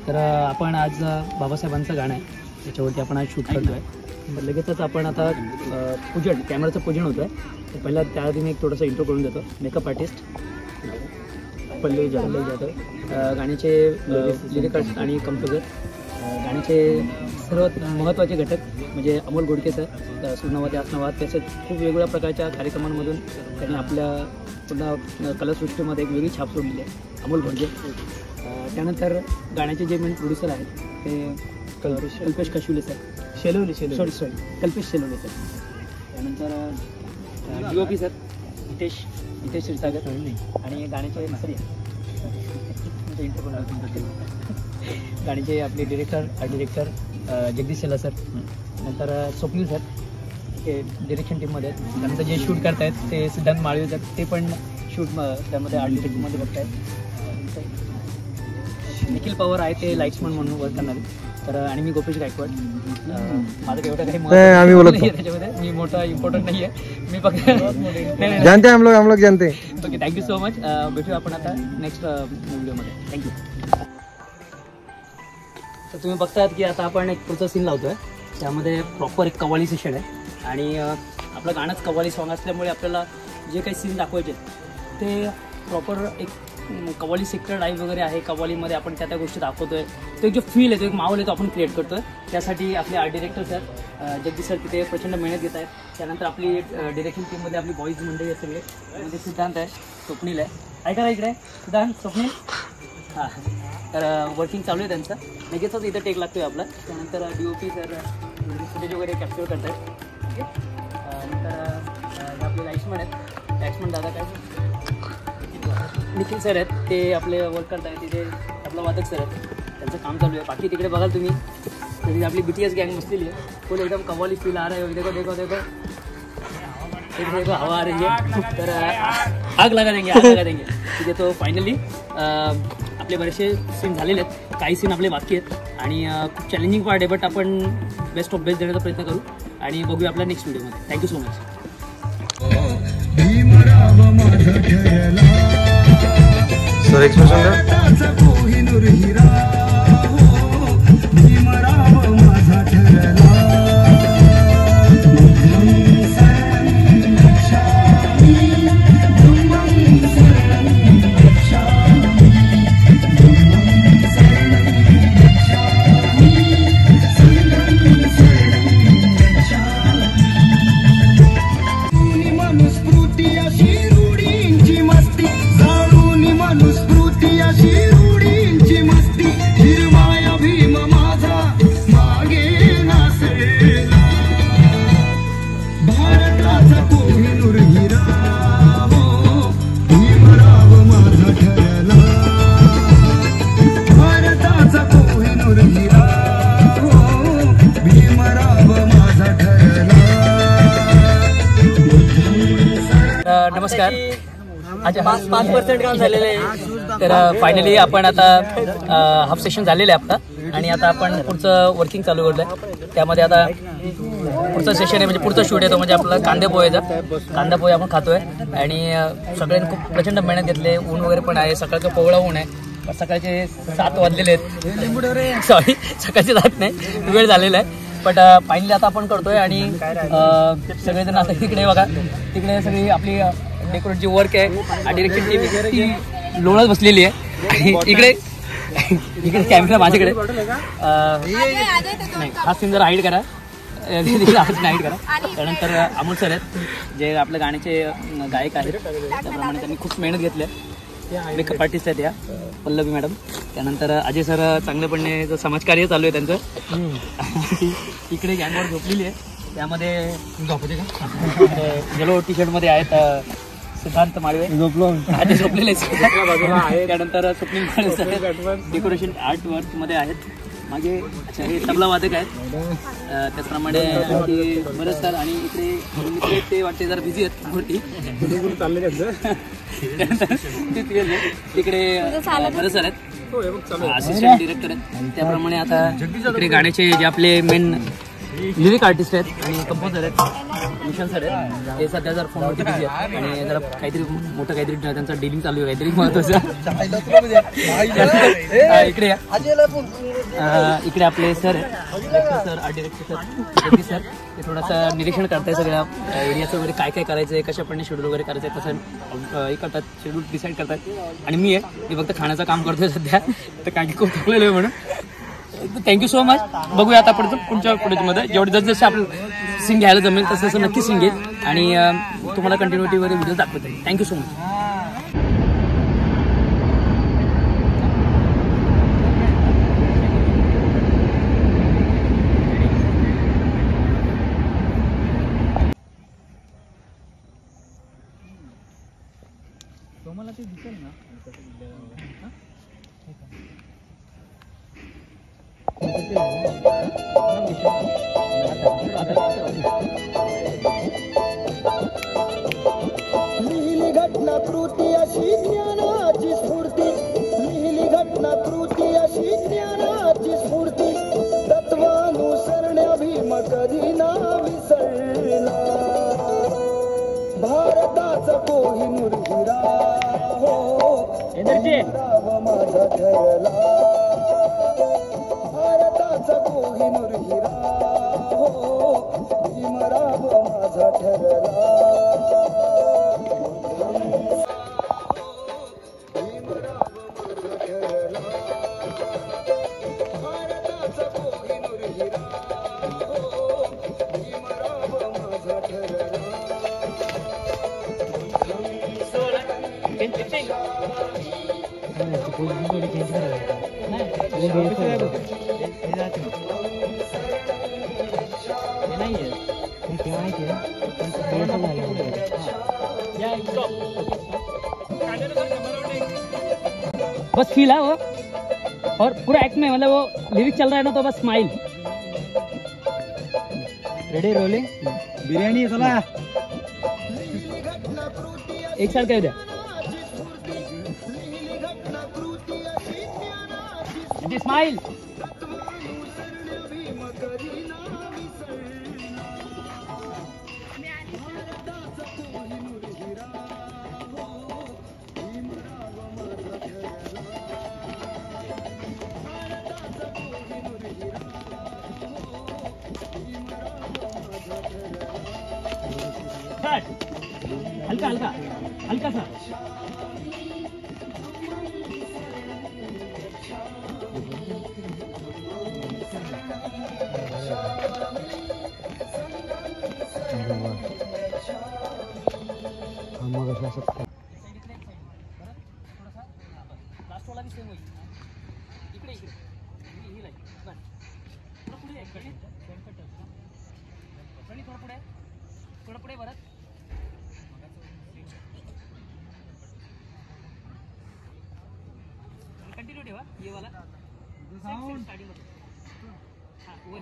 तर आपण आज बाबासाहेबांचं गाणं आहे त्याच्यावरती आपण आज शूट करतो आहे. तर लगेचच आपण आता पूजन कॅमेराचं पूजन होतं आहे. तर पहिला त्याआधी मी एक थोडंसं इंट्रो करून देतो. मेकअप आर्टिस्ट पल्लवी जाधव, गाण्याचे लिरिकर्स आणि कंपोजर, गाण्याचे सर्वात महत्त्वाचे घटक म्हणजे अमोल घोडके सर, सुनवाते आसनवाद, तसेच खूप वेगवेगळ्या प्रकारच्या कार्यक्रमांमधून त्यांनी आपल्या पूर्ण कलासृष्टीमध्ये एक वेगळी छाप सोडलेली आहे अमोल घोडके. त्यानंतर गाण्याचे जे मेन प्रोड्युसर आहेत ते कल्पेश कशुले सर, कल्पेश शेलवले सर. त्यानंतर DOP सर हितेश क्षीरसागर आणि गाण्याचे गाण्याचे आपले आर्ट डिरेक्टर जगदीश शेला सर. नंतर स्वप्नील सर ते डिरेक्शन टीममध्ये आहेत. त्यानंतर जे शूट करतायत ते सिद्धांत माळवे सर, ते पण शूट त्यामध्ये आर्ट डिरेक्टरमध्ये बघतायत. निखिल पवार आहे ते लाईट्समन म्हणून वर्क करणार. तर आणि मी गोपेश गायकवाड. माझं एवढं काही त्याच्यामध्ये मी मोठा इम्पॉर्टंट नाही आहे. मी फक्त जानते हम लोग जानते. Okay, thank you so much. भेटूया आपण आता नेक्स्ट व्हिडिओमध्ये. थँक्यू. तर तुम्ही बघतायत की आता आपण एक पुढचा सीन लावतो आहे. त्यामध्ये प्रॉपर एक कव्वाली सेशन आहे आणि आपलं गाणंच कव्वाली सॉन्ग असल्यामुळे आपल्याला जे काही सीन दाखवायचे ते प्रॉपर एक कव्वाली सेक्टर टाईप वगैरे आहे. कव्वालीमध्ये आपण त्या गोष्टी दाखवतोय. तो एक जो फील आहे तो एक माहोल आहे तो आपण क्रिएट करतोय. त्यासाठी आपले art director sir Jagdish sir तिथे प्रचंड मेहनत घेत आहेत. त्यानंतर आपली डिरेक्शन टीममध्ये आपली बॉईज मंडळी आहे सगळे. म्हणजे सिद्धांत आहे, स्वप्नील आहे. ऐका ना इकडे सिद्धांत, स्वप्नील. हां, तर वर्किंग चालू आहे त्यांचं. लगेचच इथं टेक लागतोय आपला. त्यानंतर DOP सर फुटेज वगैरे कॅप्चर करत आहेत. ओके. नंतर आपले लाईट्समन आहेत, लाईट्समन दादा काय निखिल सर आहेत ते आपले वर्क करत आहेत. तिथे आपला वादक सर आहेत, त्यांचं काम चालू आहे. बाकी तिकडे बघाल तुम्ही तरी आपली BTS गँग बसलेली आहे. फुल एकदम कव्वाली फील आ रहा है. देखो हवा आ रही है. तर आग लगा देंगे. ठीक आहे. तो फायनली आपले बरेचसे सीन झालेले आहेत. काही सीन आपले बाकी आहेत आणि खूप चॅलेंजिंग पार्ट आहे. बट आपण बेस्ट ऑफ बेस्ट देण्याचा प्रयत्न करू आणि बघूया आपल्या नेक्स्ट व्हिडिओमध्ये. Thank you so much. Sir expression नमस्कार. आज 5% काम झालेलं आहे. तर फायनली आपण आता हाफ सेशन झालेलं आहे आता आणि आता आपण पुढचं वर्किंग चालू करतोय. त्यामध्ये आता पुढचं सेशन आहे म्हणजे पुढचा शूट येतो म्हणजे आपला कांदे पोहेचा. कांदा पोहे आपण खातोय आणि सगळ्यांनी खूप प्रचंड मेहनत घेतली. ऊन वगैरे पण आहे. सकाळचं कोवळा ऊन आहे. सकाळचे 7 वाजलेले आहेत. सॉरी, सकाळचे 7 नाही, वेळ झालेला आहे. बट फायनली आता आपण करतोय आणि सगळेजण आता तिकडे बघा, तिकडे सगळी आपली डेकोरेटची वर्क आहे. डिरेक्शन टीम ती लोळत बसलेली आहे. इकडे कॅमेरा माझ्याकडे नाही. हा सीन जरा हाईड करा, हाईड करा. त्यानंतर अमोल सर आहेत जे आपल्या गाण्याचे गायक आहेत. त्याप्रमाणे त्यांनी खूप मेहनत घेतली आहे. मेकअप आर्टिस्ट आहेत या पल्लवी मॅडम. त्यानंतर अजय सर चांगलेपणे समाजकार्य चालू आहे त्यांचं. इकडे गँगवर झोपलेली आहे. त्यामध्ये येलो टी-शर्टमध्ये आहेत सिद्धांत माळवे, आधी झोपलेले आहेत. त्यानंतर Swapnil Malve sir decoration art वर्कमध्ये आहेत. मागे हे तबला वादक आहेत. त्याचप्रमाणे बरेच सर आणि इकडे ते वाटते जरा बिझी आहेत मोठी चालले तिकडे बरेच सर आहेत, असिस्टंट डिरेक्टर आहेत. त्याप्रमाणे आता इकडे गाण्याचे जे आपले मेन लिरिक आर्टिस्ट आहेत आणि कंपोजर आहेत, मिशन सर आहेत. ते सध्या जर फोनवरती बिझी आहेत आणि जरा काहीतरी मोठं काहीतरी त्यांचं डीलिंग चालू आहे, काहीतरी महत्वाचं. इकडे या. इकडे आपले सर आहेत, sir art director sir sir ते थोडंसं निरीक्षण करताय सगळ्या एरियाचं वगैरे काय काय करायचं आहे, कशाप्रमाणे शेड्यूल वगैरे करायचं आहे तसं हे करतात, शेड्यूल डिसाईड करतात. आणि मी फक्त खाण्याचं काम करतोय सध्या, तर काही खूप थकलेलं आहे म्हणून. Thank you so much. बघूया आता पुढच्या मध्ये जेवढे जसं आपलं सिंग घ्यायला जमेल तसं तसं नक्की सिंग घेईल आणि तुम्हाला कंटिन्युटी वगैरे व्हिडिओ दाखवत आहे. Thank you so much. तुम्हाला ते दिसेल ना लिहिली घटना कृती अशी ज्ञानाची स्फूर्ती, लिहिली घटना कृती अशी ज्ञानाची स्फूर्ती, तत्वानुसरण्या भीम कधी ना विसरला, भारताचा कोहिनूर हिरा हो भीमराव माझा ठरला, भारताचा कोहिनूर हिरा हो भीमराव माझा ठरला. बस फील है वो, और पूरा एक्ट में मतलब वो लिरिक्स चल रहा है ना तो बस स्माइल. Ready rolling. बिर्याणी चला एक साथ कह द्या. स्माइल. हल्का हल्का हल्का सा. लास्ट वाला भी सेम होईल. इकडे इकडे ही लाईन बस थोडं पुढे आहे. थोडं पुढे परत कंटिन्यू ठेवा. ये वाला स्टार्टिंग मध्ये. हां वर